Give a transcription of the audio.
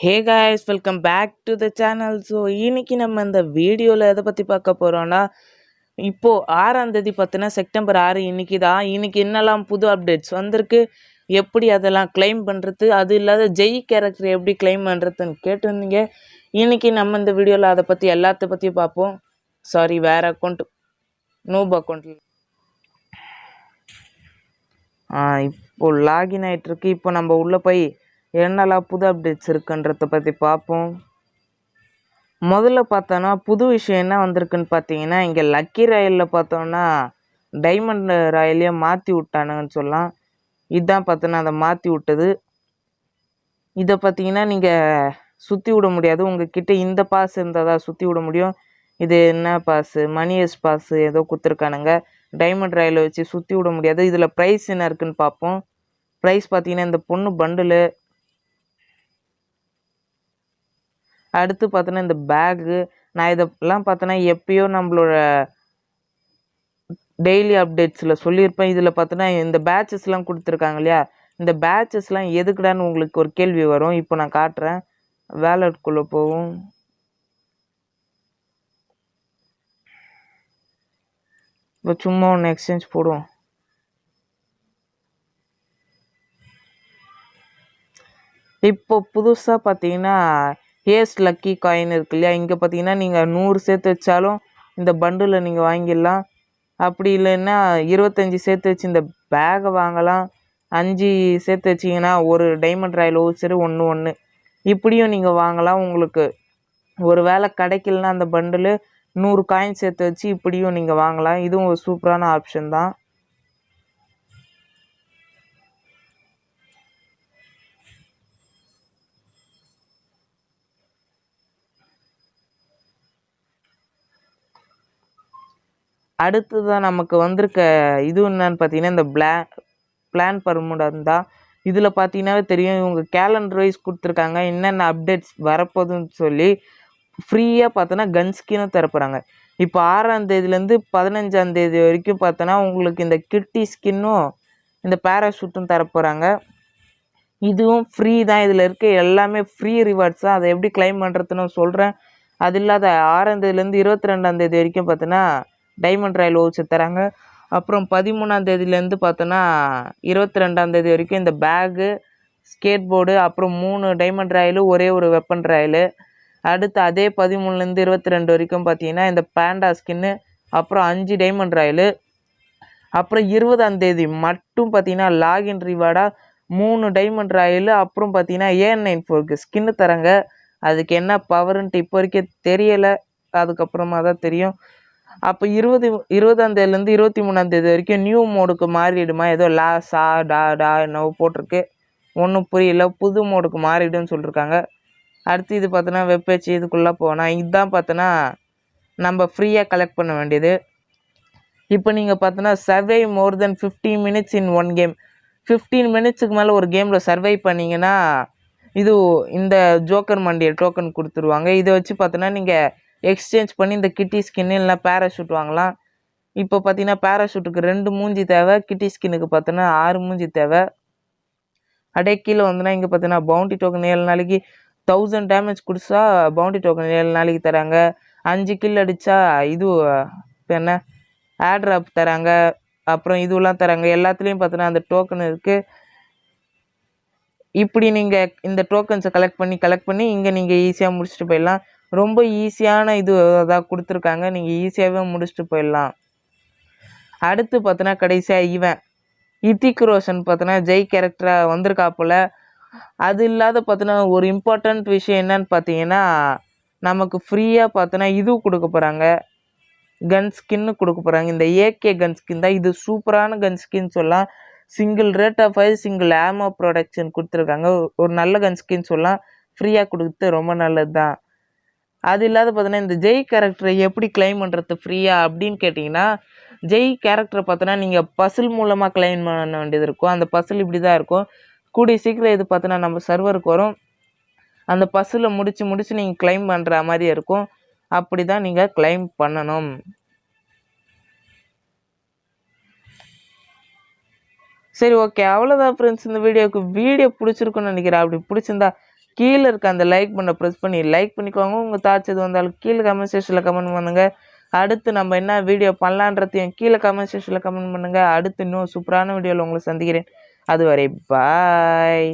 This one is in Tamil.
Hey guys, welcome back to the channel. So இன்னைக்கு நம்ம இந்த வீடியோவில் எதை பற்றி பார்க்க போகிறோன்னா, இப்போது 6ஆம் தேதி பார்த்தீங்கன்னா செப்டம்பர் 6 இன்னைக்கு என்னெல்லாம் புது அப்டேட்ஸ் வந்திருக்கு, எப்படி அதெல்லாம் கிளைம் பண்ணுறது, அது இல்லாத ஜெய் கேரக்டர் எப்படி கிளைம் பண்ணுறதுன்னு கேட்டிருந்தீங்க. இன்னைக்கு நம்ம இந்த வீடியோவில் அதை பற்றி எல்லாத்த பற்றியும் பார்ப்போம். சாரி, வேறு அக்கௌண்ட், நூப் அக்கௌண்ட்டில் இப்போது லாகின் ஆகிட்டுருக்கு. இப்போ நம்ம உள்ளே போய் என்னெல்லாம் புது அப்டேட்ஸ் இருக்குன்றத பற்றி பார்ப்போம். முதல்ல பார்த்தோன்னா புது விஷயம் என்ன வந்திருக்குன்னு பார்த்தீங்கன்னா, இங்கே லக்கி ராயலில் பார்த்தோன்னா டைமண்ட் ராயலையே மாற்றி விட்டானுங்கன்னு சொல்லலாம். இதுதான் பார்த்தோன்னா அதை மாற்றி விட்டது. இதை பார்த்தீங்கன்னா நீங்கள் சுற்றி விட முடியாது. உங்ககிட்ட இந்த பாஸ் இருந்தால் தான் சுற்றி விட முடியும். இது என்ன பாஸு, மணியஸ் பாஸு ஏதோ கொடுத்துருக்கானுங்க. டைமண்ட் ராயலை வச்சு சுற்றி விட முடியாது. இதில் ப்ரைஸ் என்ன இருக்குன்னு பார்ப்போம். ப்ரைஸ் பார்த்தீங்கன்னா இந்த பொண்ணு பண்டிலு, அடுத்து பார்த்தோன்னா இந்த பேகு. நான் இதெல்லாம் பார்த்தோன்னா எப்பயோ நம்மளோட டெய்லி அப்டேட்ஸில் சொல்லியிருப்பேன். இதில் பார்த்தோன்னா இந்த பேட்சஸ்லாம் கொடுத்துருக்காங்க இல்லையா, இந்த பேட்சஸ்லாம் எதுக்குடான்னு உங்களுக்கு ஒரு கேள்வி வரும். இப்போ நான் காட்டுறேன். வேலட்குள்ளே போவோம். இப்போ சும்மா ஒன்று எக்ஸ்சேஞ்ச் போடுவோம். இப்போ புதுசாக பார்த்தீங்கன்னா ஹேஸ் லக்கி காயின் இருக்கு இல்லையா, இங்கே பார்த்தீங்கன்னா நீங்கள் 100 சேர்த்து வச்சாலும் இந்த பண்டில் நீங்கள் வாங்கிடலாம். அப்படி இல்லைன்னா 25 சேர்த்து வச்சு இந்த பேகை வாங்கலாம். 5 சேர்த்து வச்சிங்கன்னா ஒரு டைமண்ட் ராயல் ஓச்சரு ஒன்று இப்படியும் நீங்கள் வாங்கலாம். உங்களுக்கு ஒரு வேளை கிடைக்கலன்னா அந்த பண்டில் 100 காயின் சேர்த்து வச்சு இப்படியும் நீங்கள் வாங்கலாம். இதுவும் ஒரு சூப்பரான ஆப்ஷன் தான். அடுத்ததான் நமக்கு வந்திருக்க இது என்னன்னு பார்த்தீங்கன்னா இந்த பிளான் பர்முடன் தான். இதில் பார்த்தீங்கன்னாவே தெரியும், இவங்க கேலண்டர் வைஸ் கொடுத்துருக்காங்க என்னென்ன அப்டேட்ஸ் வரப்போகுதுன்னு சொல்லி. ஃப்ரீயாக பார்த்தோன்னா கன் ஸ்கின்னும் தரப்போகிறாங்க. இப்போ 6ஆம் தேதியிலேருந்து 15ஆம் தேதி வரைக்கும் பார்த்தோன்னா உங்களுக்கு இந்த கிட்டி ஸ்கின்னும் இந்த பேராஷூட்டும் தரப்போகிறாங்க. இதுவும் ஃப்ரீ தான். இதில் இருக்க எல்லாமே ஃப்ரீ ரிவார்ட்ஸ் தான். அதை எப்படி கிளைம் பண்ணுறதுன்னு சொல்கிறேன். அது இல்லாத 6ஆம் தேதியிலேருந்து 22ஆம் தேதி வரைக்கும் பார்த்தோன்னா டைமண்ட் ராயல் ஓச்சர் தராங்க. அப்புறம் 13ஆம் தேதியிலேருந்து பார்த்தோன்னா 22ஆம் தேதி வரைக்கும் இந்த பேகு, ஸ்கேட் போர்டு, அப்புறம் 3 டைமண்ட் ராயலு, ஒரே ஒரு வெப்பன் ராயலு. அடுத்து அதே 13லேருந்து 22 வரைக்கும் பார்த்தீங்கன்னா இந்த பேண்டா ஸ்கின்னு, அப்புறம் 5 டைமண்ட் ராயலு. அப்புறம் 20ஆம் தேதி மட்டும் பார்த்தீங்கன்னா லாகின் ரிவார்டாக 3 டைமண்ட் ராயலு, அப்புறம் பார்த்தீங்கன்னா AN94க்கு ஸ்கின்னு தராங்க. அதுக்கு என்ன பவருன்ட்டு இப்போ வரைக்கும் தெரியலை, அதுக்கப்புறமா தான் தெரியும். அப்போ 20ஆம் தேதியிலேருந்து 23ஆம் தேதி வரைக்கும் நியூ மோடுக்கு மாறிடுமா, ஏதோ டா என்னவோ போட்டிருக்கு, ஒன்றும் புரியல. புது மோடுக்கு மாறிடுன்னு சொல்லியிருக்காங்க. அடுத்து இது பார்த்தோன்னா வெப்பேஜ், இதுக்குள்ளே போனால் இதுதான் பார்த்தோன்னா நம்ம ஃப்ரீயாக கலெக்ட் பண்ண வேண்டியது. இப்போ நீங்கள் பார்த்தோன்னா சர்வை மோர் தென் 15 மினிட்ஸ் இன் ஒன் கேம். 15 மினிட்ஸுக்கு மேலே ஒரு கேமில் சர்வை பண்ணிங்கன்னா இது இந்த ஜோக்கர் மண்டிய டோக்கன் கொடுத்துருவாங்க. இதை வச்சு பார்த்தோன்னா நீங்கள் எக்ஸ்சேஞ்ச் பண்ணி இந்த கிட்டி ஸ்கின்னு இல்லை பேராஷூட் வாங்கலாம். இப்போ பார்த்தீங்கன்னா பேராஷூட்டுக்கு 2 மூஞ்சி தேவை, கிட்டி ஸ்கின்னுக்கு பார்த்தோன்னா 6 மூஞ்சி தேவை. அப்படியே கீழே வந்துன்னா இங்கே பார்த்தீங்கன்னா பவுண்டி டோக்கன் 7 நாளைக்கு 1000 டேமேஜ் கொடுத்தா பவுண்டி டோக்கன் 7 நாளைக்கு தராங்க. 5 கில் அடித்தா இது என்ன ஆட்ராப் தராங்க. அப்புறம் இதுவெல்லாம் தராங்க. எல்லாத்துலேயும் பார்த்தோன்னா அந்த டோக்கன் இருக்குது. இப்படி நீங்கள் இந்த டோக்கன்ஸை கலெக்ட் பண்ணி இங்கே நீங்கள் ஈஸியாக முடிச்சுட்டு போயிடலாம். ரொம்ப ஈஸியான இது அதான் கொடுத்துருக்காங்க, நீங்கள் ஈஸியாகவே முடிச்சுட்டு போயிடலாம். அடுத்து பார்த்தோன்னா கடைசியாக இவன் இத்திக் ரோஷன் பார்த்தோன்னா ஜெய் கேரக்டராக வந்திருக்காப்புல. அது இல்லாத பார்த்தோன்னா ஒரு இம்பார்ட்டண்ட் விஷயம் என்னன்னு பார்த்தீங்கன்னா, நமக்கு ஃப்ரீயாக பார்த்தோன்னா இது கொடுக்க போகிறாங்க, கன் ஸ்கின்னு கொடுக்க போகிறாங்க. இந்த AK கன் ஸ்கின் தான். இது சூப்பரான கன் ஸ்கின் சொல்லலாம். Single rate of fire, single ஆமோ ப்ரொடக்ஷன் கொடுத்துருக்காங்க. ஒரு நல்ல கன் ஸ்கின் சொல்லலாம். ஃப்ரீயாக கொடுத்து ரொம்ப நல்லது தான். அது இல்லாத பார்த்தோன்னா இந்த ஜெய் கேரக்டரை எப்படி கிளைம் பண்ணுறது ஃப்ரீயாக அப்படின்னு கேட்டிங்கன்னா, ஜெய் கேரக்டரை பார்த்தோன்னா நீங்கள் பசில் மூலமாக கிளைம் பண்ண வேண்டியது இருக்கும். அந்த பசில் இப்படி தான் இருக்கும். கூடிய சீக்கிரம் இது பார்த்தோன்னா நம்ம சர்வருக்கு வரும். அந்த பசிலை முடித்து நீங்கள் கிளைம் பண்ணுற மாதிரி இருக்கும். அப்படி தான் நீங்கள் கிளைம் பண்ணணும். சரி, ஓகே, அவ்வளோதான் ஃப்ரெண்ட்ஸ். இந்த வீடியோ பிடிச்சிருக்குன்னு நினைக்கிறேன். அப்படி பிடிச்சிருந்தா கீழே இருக்க அந்த லைக் பண்ண ப்ரெஸ் பண்ணி லைக் பண்ணிக்கோங்க. உங்கள் தாட்ஸ் எது வந்தாலும் கீழே கமெண்ட் செக்ஷனில் கமெண்ட் பண்ணுங்கள். அடுத்து நம்ம என்ன வீடியோ பண்ணலான்றதையும் கீழே கமெண்ட் செக்ஷனில் கமெண்ட் பண்ணுங்கள். அடுத்து இன்னும் சூப்பரான வீடியோவில் உங்களை சந்திக்கிறேன். அதுவரை பாய்.